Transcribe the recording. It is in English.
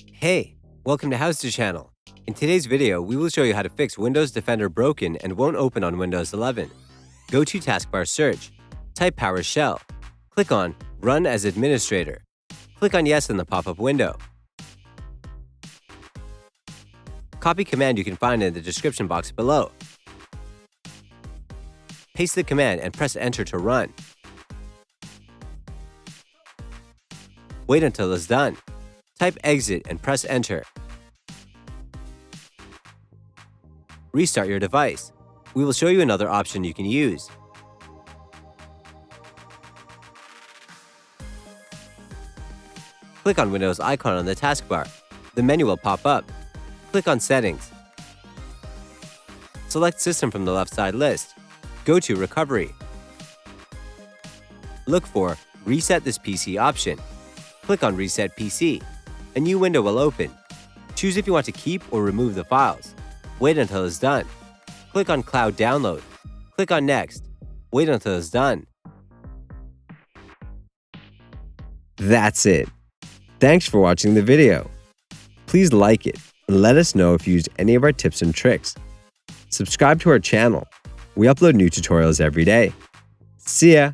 Hey, welcome to HOWZA channel. In today's video, we will show you how to fix Windows Defender broken and won't open on Windows 11. Go to taskbar search, type PowerShell, click on Run as Administrator. Click on Yes in the pop-up window. Copy command you can find in the description box below. Paste the command and press Enter to run. Wait until it's done. Type Exit and press Enter. Restart your device. We will show you another option you can use. Click on Windows icon on the taskbar. The menu will pop up. Click on Settings. Select System from the left side list. Go to Recovery. Look for Reset this PC option. Click on Reset PC. A new window will open. Choose if you want to keep or remove the files. Wait until it's done. Click on Cloud Download. Click on Next. Wait until it's done. That's it. Thanks for watching the video. Please like it and let us know if you used any of our tips and tricks. Subscribe to our channel. We upload new tutorials every day. See ya!